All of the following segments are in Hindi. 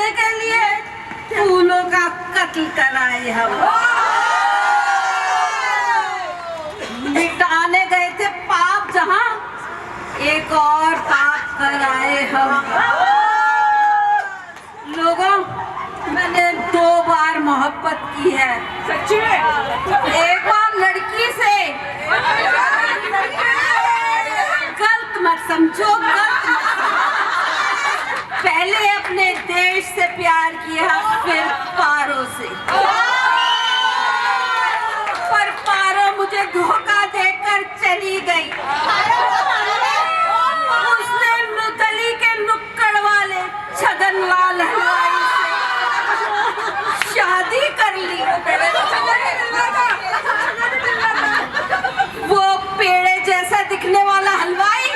करने के लिए फूलों का कत्ल कराए हम। मिटाने गए थे पाप जहां, एक और पाप कराए हम। लोगों, मैंने 2 बार मोहब्बत की है। सच्ची में? एक बार लड़की से, गलत मत समझो, गलत मत समझो। पहले अपने देश से प्यार किया, फिर पारो से। पर पारो मुझे धोखा देकर चली गई। उसने गली के नुक्कड़ वाले छगनलाल हलवाई से शादी कर ली। वो पेड़े जैसा दिखने वाला हलवाई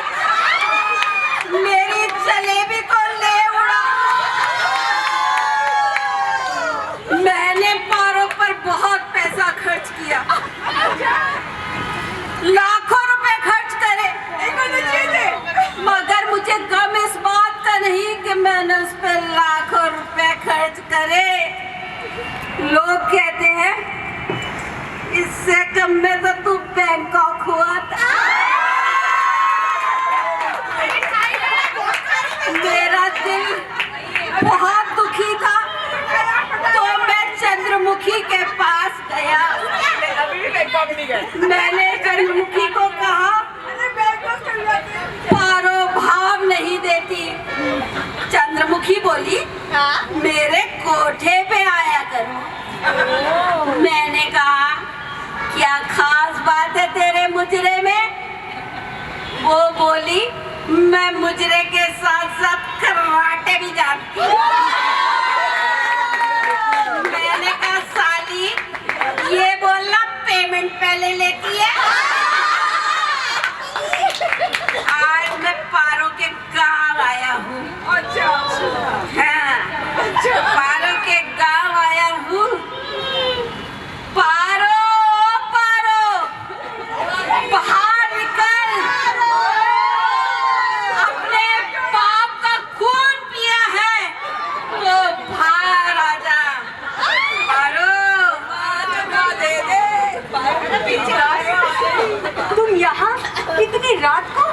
मेरी जलेबी को ले उड़ा। मैंने पारो पर बहुत पैसा खर्च किया, लाखों रुपए खर्च करे, मगर मुझे गम इस बात का नहीं कि मैंने उस पर लाखों रुपए खर्च करे। लोग कहते हैं इससे कम में तो तू बैंकॉक हुआ था। मेरा दिल बहुत दुखी था, तो मैं चंद्रमुखी के पास गया। मैंने चंद्रमुखी को कहा, पारो भाव नहीं देती। चंद्रमुखी बोली, मेरे कोठे पे आया करो। मैंने कहा, क्या खास बात है तेरे मुजरे में? वो बोली, मैं मुजरे के साथ साथ कराटे भी जानती हूँ। मैंने कहा, साली ये बोलना पेमेंट पहले लेती है। आज मैं पारो के गांव आया हूँ। हाँ, पारो के गांव आया हूँ। पारो, पारो, बाहर निकल। अपने बाप का खून पिया है तो बाहर आ जा। पारो, दे दे। तुम यहाँ इतनी रात को?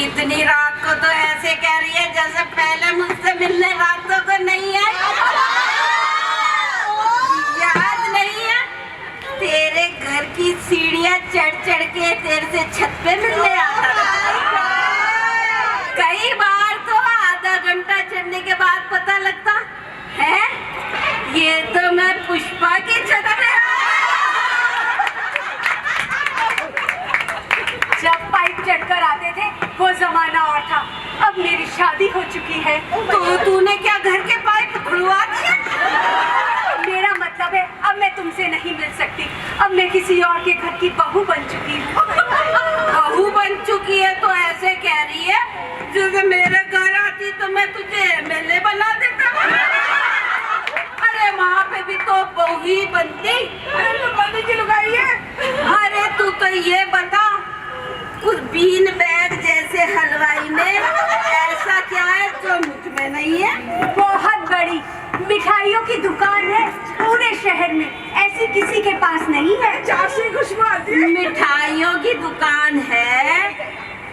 इतनी रात को तो ऐसे कह रही है जैसे पहले मुझसे मिलने रातों को नहीं आई। याद नहीं है? तेरे घर की सीढ़ियाँ चढ़ चढ़ के तेरे से छत पे मिलने आता था। कई बार तो आधा घंटा चढ़ने के बाद पता लगता है ये तो मैं पुष्पा की छत पे। जब पाइप चढ़कर आते थे वो जमाना और था। अब मेरी शादी हो चुकी है। तो तूने क्या घर के पाइप खुलवा दिए? मेरा मतलब है अब मैं तुमसे नहीं मिल सकती। अब मैं किसी और के घर की बहू बन चुकी हूँ। बहू बन चुकी है तो ऐसे कह रही है जैसे मेरे घर आती तो मैं तुझे एमएलए बना देता। अरे वहाँ पे भी तो बहू ही बनती। बनी की लुगाई है। अरे तू तो ये बता, उस बीन बैग जैसे हलवाई में ऐसा क्या है जो मुझ में नहीं है? बहुत बड़ी मिठाइयों की दुकान है पूरे शहर में, ऐसी किसी के पास नहीं है। चाशनी खुशबू आती है। मिठाइयों की दुकान है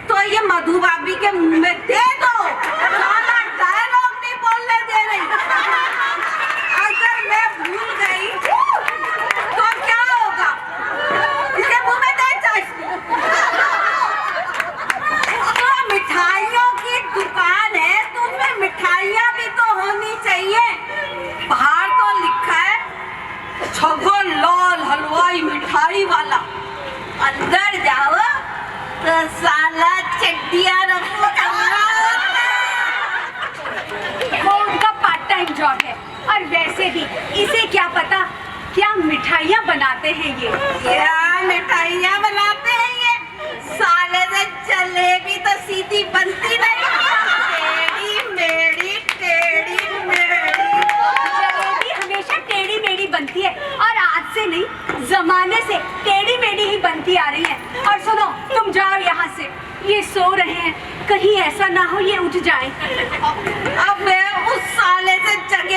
तो ये मधु भाभी के मुंह में दे दो। साला डायलॉग नहीं बोलने दे रही। अगर मैं भूल गई तो क्या होगा? इसके मुंह में दे चाशनी। तो मिठाइयों की दुकान है तो उसमें मिठाइयाँ भी तो होनी चाहिए। बाहर तो लिखा है छगन लाल हलवाई मिठाई वाला। अंदर जाओ तो साला चड्डियाँ रखो। वो उनका पार्ट टाइम जॉब है। और वैसे भी इसे क्या पता क्या मिठाइयाँ बनाते हैं ये। क्या मिठाइयाँ बनाते हैं ये? साले से जलेबी तो सीधी बनती नहीं। टेढ़ी मेढ़ी, टेढ़ी मेढ़ी। जलेबी हमेशा टेढ़ी मेढ़ी बनती है और आज से नहीं, जमाने से टेढ़ी मेढ़ी ही बनती आ रही है। और सुनो, तुम जाओ यहाँ से, ये सो रहे हैं, कहीं ऐसा ना हो ये उठ जाए। अब मैं उस साले से जगह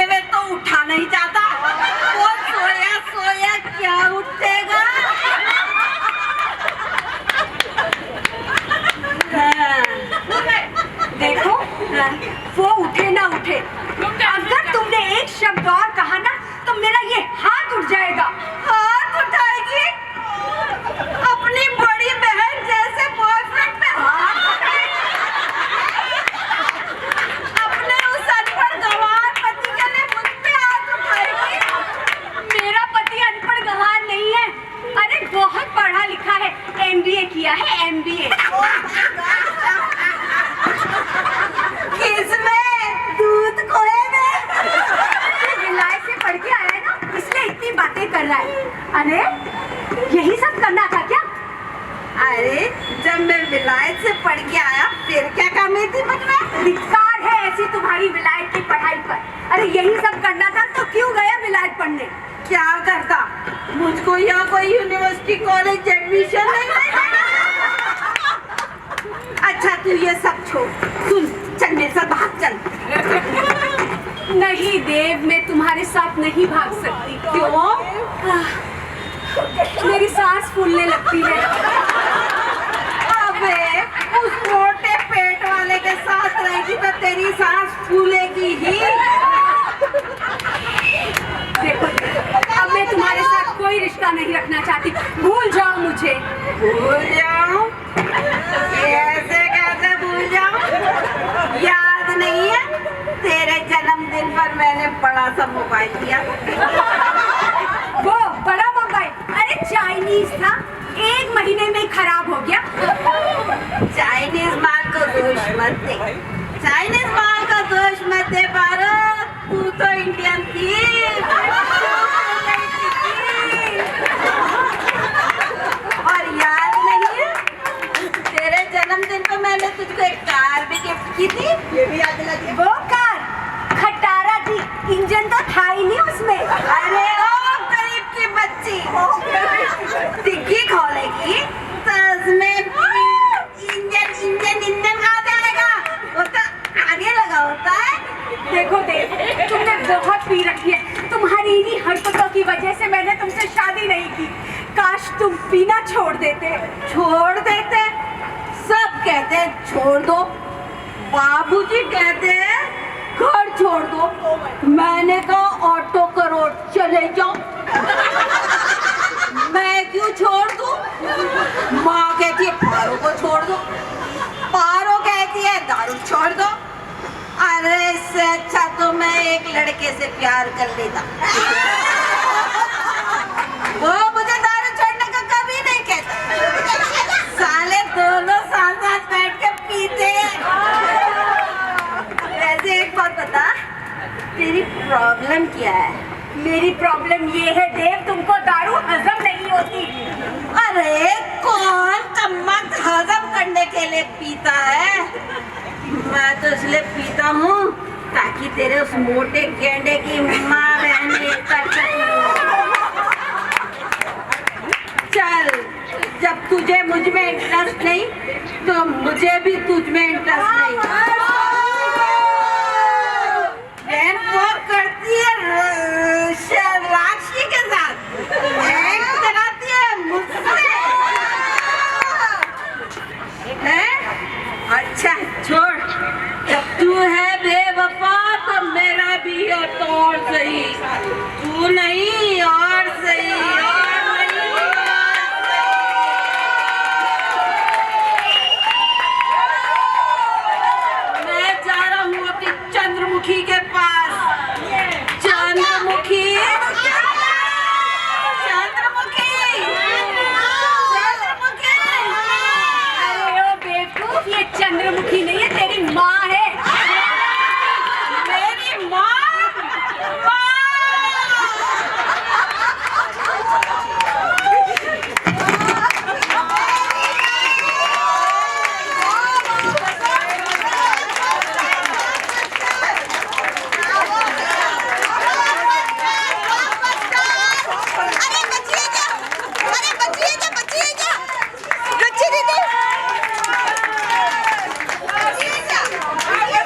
शब्द और कहा ना तो मेरा ये हाथ उठ जाएगा। हाथ उठाएगी? अपनी बड़ी बहन जैसे बॉयफ्रेंड पे हाथ उठाएगी? अपने उस अनपढ़ गंवार पति के लिए मुझ पे हाथ उठाएगी? मेरा पति अनपढ़ गंवार नहीं है, अरे बहुत पढ़ा लिखा है, MBA किया है, MBA। किसमें? दूध खोए में? विलायत से पढ़ के आया है ना, इसलिए इतनी बातें कर रहा है। अरे यही सब करना था क्या? अरे जब मैं विलायत से पढ़ के आया फिर क्या कमी थी मुझमें? धिक्कार है ऐसी तुम्हारी विलायत की पढ़ाई पर। अरे यही सब करना था तो क्यों गया विलायत पढ़ने? क्या करता? मुझको यहाँ कोई यूनिवर्सिटी कॉलेज एडमिशन नहीं मिला। अच्छा तू ये सब छोड़, सुन, चल मेरे साथ भाग चल। नहीं देव, मैं तुम्हारे साथ नहीं भाग सकती। क्यों? मेरी सांस फूलने लगती है। अबे उस मोटे पेट वाले के साथ रहेगी तो तेरी सांस फूलेगी ही। देखो अब मैं तुम्हारे साथ कोई रिश्ता नहीं रखना चाहती, भूल जाओ मुझे। भूल जाऊं? कैसे भूल जाऊं? याद नहीं है तेरे जन्मदिन पर मैंने बड़ा सा मोबाइल दिया? वो बड़ा मोबाइल? अरे चाइनीज था, 1 महीने में ही खराब हो गया। चाइनीज माल को दोष मत दे, चाइनीज माल का दोष मत दे पारो, तू तो इंडियन थी। और याद नहीं है तेरे जन्मदिन पे मैंने तुझको एक कार भी गिफ्ट की थी? ये भी याद दिला दी। वो कार खटारा थी, इंजन तो था ही नहीं उसमें। अरे ओ गरीब की बच्ची, डिग्गी खोलेगी तो उसमें इंजन कहाँ से आएगा? वो तो आगे लगा होता है। देखो देव, तुमने बहुत पी रखी है, तुम्हारी इन्हीं हरकतों की वजह से मैंने तुमसे शादी नहीं की। काश तुम पीना छोड़ देते। छोड़ देते? सब कहते हैं छोड़ दो, बाबूजी कहते हैं घर छोड़ दो, मैंने कहा ऑटो करो चले जाओ। मैं क्यों छोड़ दूं? माँ कहती है पारो को छोड़ दो, पारो कहती है दारू छोड़ दो। अरे इससे अच्छा तो मैं एक लड़के से प्यार कर लेता, वो मुझे दारू छोड़ने का कभी नहीं कहता। साले दोनों साथ साथ बैठ के पीते। वैसे एक बात बता, तेरी प्रॉब्लम क्या है? मेरी प्रॉब्लम ये है देव, तुमको दारू हजम नहीं होती। अरे कौन कम्मत हजम करने के लिए पीता है? मैं तो इसलिए पीता हूँ ताकि तेरे उस मोटे गेंडे की माँ बहन कर सकूं। चल, जब तुझे मुझ में इंटरेस्ट नहीं तो मुझे भी तुझ में इंटरेस्ट नहीं। बहन वो करती है राक्षी के साथ, एक्ट कराती है मुझसे। अच्छा छोड़, जब तू है बेवफा तो मेरा भी है तो और सही, तू नहीं और सही, और नहीं और सही। मैं जा रहा हूँ अपनी चंद्रमुखी के पास।